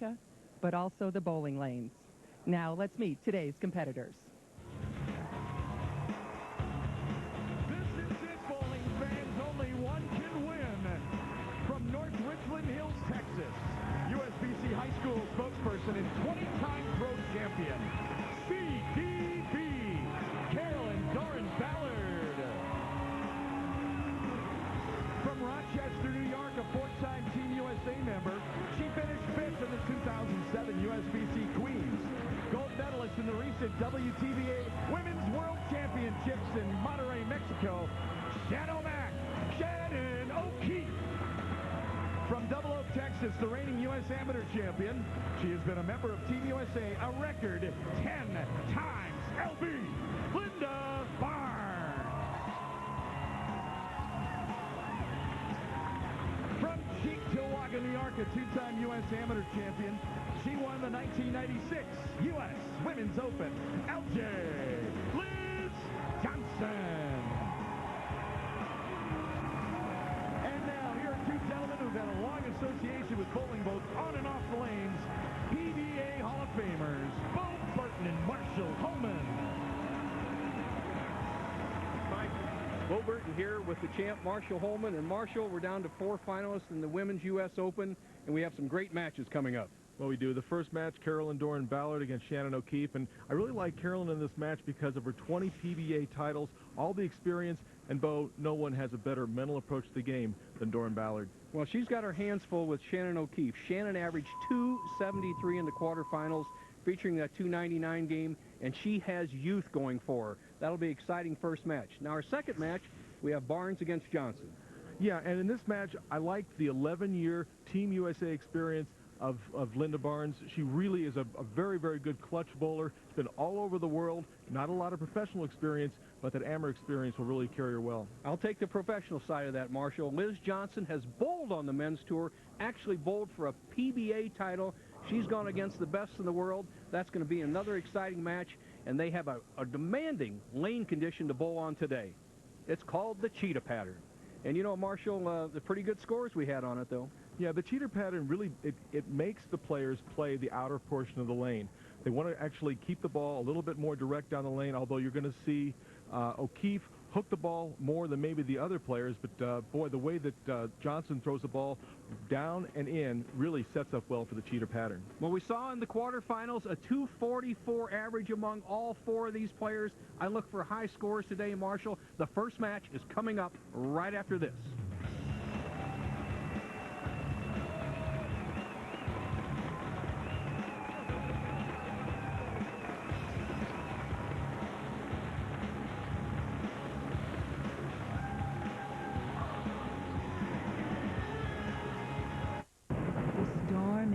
America, but also the bowling lanes. Now let's meet today's competitors. This is it, bowling fans. Only one can win. From North Richland Hills, Texas, USBC High School spokesperson and 20-time pro champion, CDB, Carolyn Dorin-Ballard. From Rochester, New York, a four-time Team USA member, she finished fifth in the 2007 USBC Queens. Gold medalist in the recent WTBA Women's World Championships in Monterrey, Mexico, Shannon O'Keefe. From Double Oak, Texas, the reigning U.S. Amateur champion, she has been a member of Team USA a record 10 times. LB, Linda Barnes. From Cheektowaga, New York, a two-time U.S. Amateur champion, she won the 1996 U.S. Women's Open. LJ, Liz Johnson. Gentlemen who've had a long association with bowling both on and off the lanes, PBA Hall of Famers, Bo Burton and Marshall Holman. Mike, Bo Burton here with the champ Marshall Holman. And Marshall, we're down to 4 finalists in the Women's U.S. Open, and we have some great matches coming up. Well, we do. The first match, Carolyn Dorin-Ballard against Shannon O'Keefe. And I really like Carolyn in this match because of her 20 PBA titles, all the experience, and Bo, no one has a better mental approach to the game than Dorin-Ballard. Well, she's got her hands full with Shannon O'Keefe. Shannon averaged 273 in the quarterfinals, featuring that 299 game, and she has youth going for her. That'll be an exciting first match. Now, our second match, we have Barnes against Johnson. Yeah, and in this match, I like the 11-year Team USA experience of Linda Barnes. She really is a very, very good clutch bowler. She's been all over the world. Not a lot of professional experience, but that amateur experience will really carry her well. I'll take the professional side of that, Marshall. Liz Johnson has bowled on the men's tour, actually bowled for a PBA title. She's gone against the best in the world. That's going to be another exciting match, and they have a demanding lane condition to bowl on today. It's called the cheetah pattern. And you know, Marshall, the pretty good scores we had on it, though. Yeah, the cheater pattern really, it makes the players play the outer portion of the lane. They want to actually keep the ball a little bit more direct down the lane, although you're going to see O'Keefe hook the ball more than maybe the other players. But, boy, the way that Johnson throws the ball down and in really sets up well for the cheater pattern. Well, we saw in the quarterfinals a 244 average among all 4 of these players. I look for high scores today, Marshall. The first match is coming up right after this.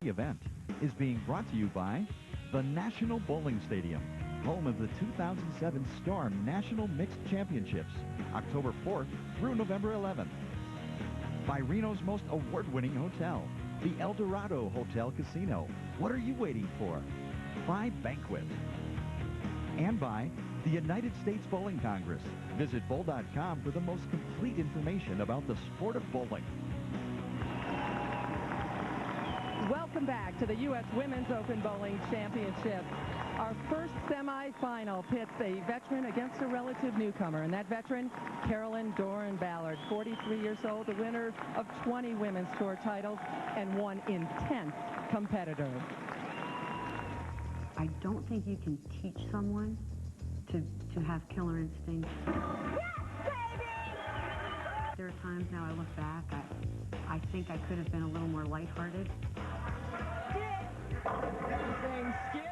The event is being brought to you by the National Bowling Stadium, home of the 2007 Storm National Mixed Championships, October 4th through November 11th. By Reno's most award-winning hotel, the El Dorado Hotel Casino. What are you waiting for? By Banquet. And by the United States Bowling Congress. Visit bowl.com for the most complete information about the sport of bowling. Welcome back to the U.S. Women's Open Bowling Championship. Our first semifinal pits a veteran against a relative newcomer, and that veteran, Carolyn Dorin-Ballard, 43 years old, the winner of 20 women's tour titles, and one intense competitor. I don't think you can teach someone to have killer instinct. Yes, baby! There are times now I look back, I think I could have been a little more lighthearted. Saying Skid,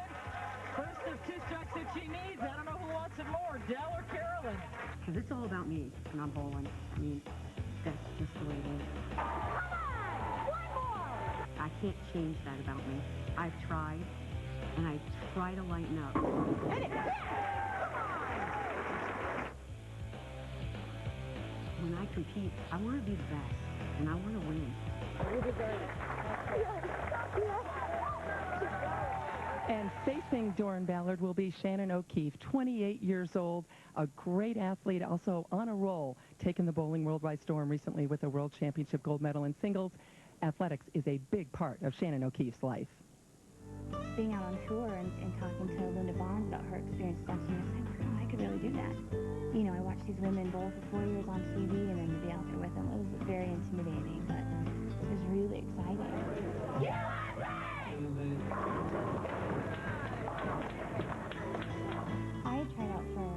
first of 2 strikes that she needs. I don't know who wants it more, Dell or Carolyn. Because it's all about me when I'm bowling. I mean, that's just the way it is. Come on! One more! I can't change that about me. I've tried, and I try to lighten up. Hit it! Yeah! Come on! When I compete, I want to be the best, and I want to win. You deserve it. And facing Dorin-Ballard will be Shannon O'Keefe, 28 years old, a great athlete, also on a roll, taking the bowling world by storm recently with a world championship gold medal in singles. Athletics is a big part of Shannon O'Keefe's life. being out on tour and talking to Linda Bond about her experience on team, I said, oh, I could really do that. You know, I watched these women bowl for 4 years on TV, and then to be out there with them, it was very intimidating, but it was really exciting. I had tried out for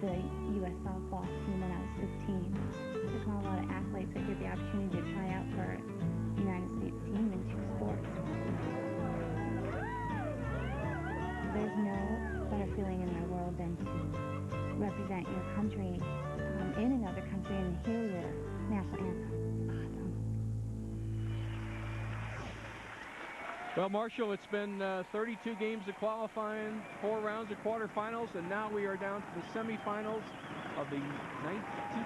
the U.S. softball team when I was 15. There's not a lot of athletes that get the opportunity to try out for the United States team in 2 sports. There's no better feeling in my world than to represent your country in another country and hear your national anthem. Awesome. Well, Marshall, it's been 32 games of qualifying, 4 rounds of quarterfinals, and now we are down to the semifinals of the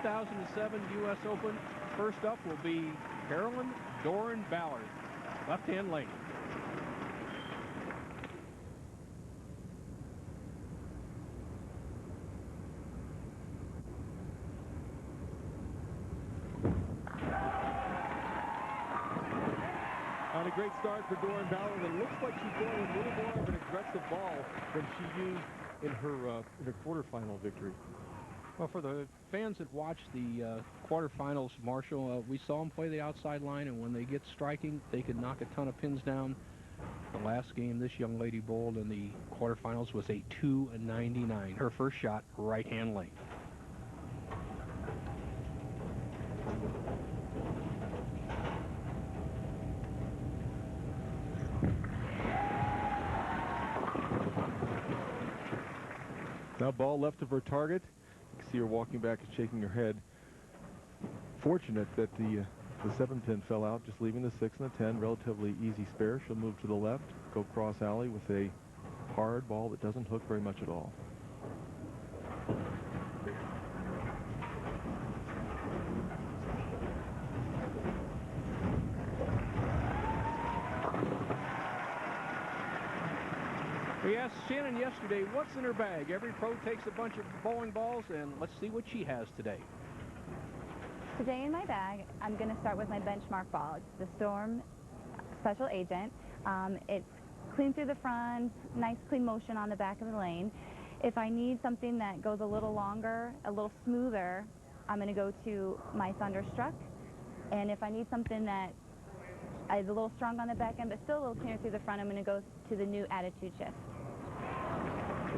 2007 U.S. Open. First up will be Carolyn Dorin-Ballard, left-hand lane. On a great start for Dorin-Ballard. It looks like she's going a little more of an aggressive ball than she used in her quarterfinal victory. Well, for the fans that watch the quarterfinals, Marshall, we saw them play the outside line, and when they get striking, they can knock a ton of pins down. The last game this young lady bowled in the quarterfinals was a 299. Her first shot, right-hand lane. Now ball left of her target. You can see her walking back and shaking her head. Fortunate that the 7-pin fell out, just leaving the 6 and the 10. Relatively easy spare. She'll move to the left, go cross alley with a hard ball that doesn't hook very much at all. We asked Shannon yesterday what's in her bag. Every pro takes a bunch of bowling balls, and let's see what she has today. Today in my bag, I'm going to start with my benchmark ball. It's the Storm Special Agent. It's clean through the front, nice clean motion on the back of the lane. If I need something that goes a little longer, a little smoother, I'm going to go to my Thunderstruck. And if I need something that is a little strong on the back end but still a little cleaner through the front, I'm going to go to the new Attitude Shift.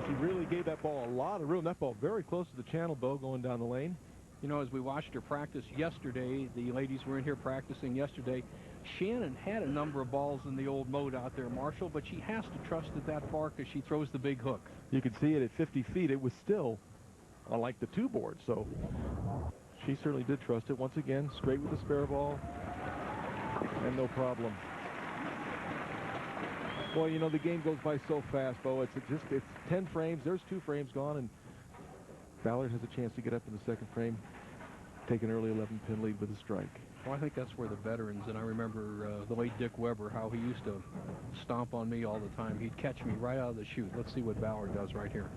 She really gave that ball a lot of room. That ball very close to the channel, Bo, going down the lane. You know, as we watched her practice yesterday, the ladies were in here practicing yesterday, Shannon had a number of balls in the old mode out there, Marshall, but she has to trust it that far because she throws the big hook. You could see it at 50 feet. It was still on like the 2 board, so she certainly did trust it. Once again, straight with the spare ball, and no problem. Boy, you know, the game goes by so fast, Bo. It's 10 frames. There's 2 frames gone, and Ballard has a chance to get up in the second frame, take an early 11-pin lead with a strike. Well, I think that's where the veterans, and I remember the late Dick Weber, how he used to stomp on me all the time. He'd catch me right out of the chute. Let's see what Ballard does right here.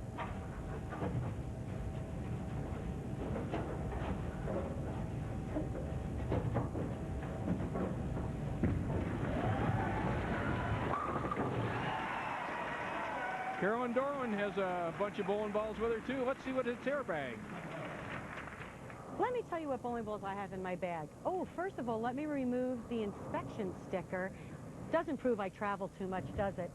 Carolyn Dorin has a bunch of bowling balls with her, too. Let's see what hits her bag. Let me tell you what bowling balls I have in my bag. Oh, first of all, let me remove the inspection sticker. Doesn't prove I travel too much, does it?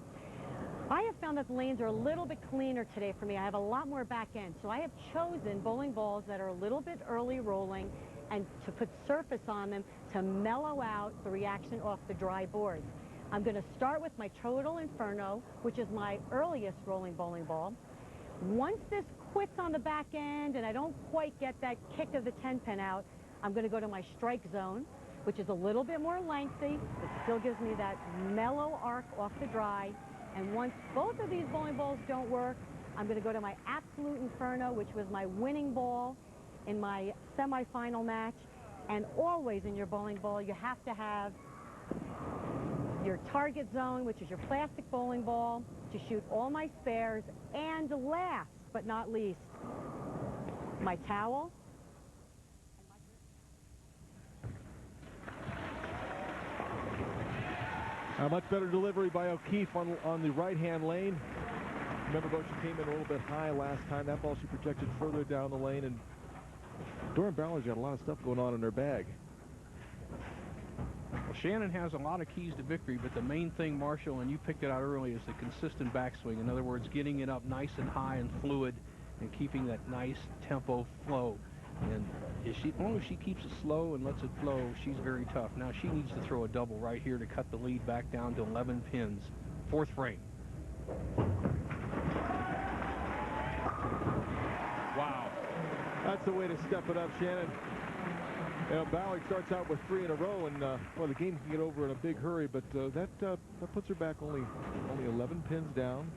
I have found that the lanes are a little bit cleaner today for me. I have a lot more back end, so I have chosen bowling balls that are a little bit early rolling and to put surface on them to mellow out the reaction off the dry boards. I'm going to start with my Total Inferno, which is my earliest rolling bowling ball. Once this quits on the back end and I don't quite get that kick of the 10-pin out, I'm going to go to my Strike Zone, which is a little bit more lengthy, but still gives me that mellow arc off the dry. And once both of these bowling balls don't work, I'm going to go to my Absolute Inferno, which was my winning ball in my semifinal match. And always in your bowling ball, you have to have your target zone, which is your plastic bowling ball, to shoot all my spares, and last but not least, my towel. A much better delivery by O'Keefe on the right-hand lane. Remember, Bo, she came in a little bit high last time. That ball she projected further down the lane, and Dorin-Ballard's got a lot of stuff going on in her bag. Well, Shannon has a lot of keys to victory, but the main thing, Marshall, and you picked it out early, is the consistent backswing. In other words, getting it up nice and high and fluid and keeping that nice tempo flow. And as long as she keeps it slow and lets it flow, she's very tough. Now she needs to throw a double right here to cut the lead back down to 11 pins. Fourth frame. Wow. That's the way to step it up, Shannon. You know, Ballard starts out with 3 in a row, and well, the game can get over in a big hurry, but that puts her back only 11 pins down.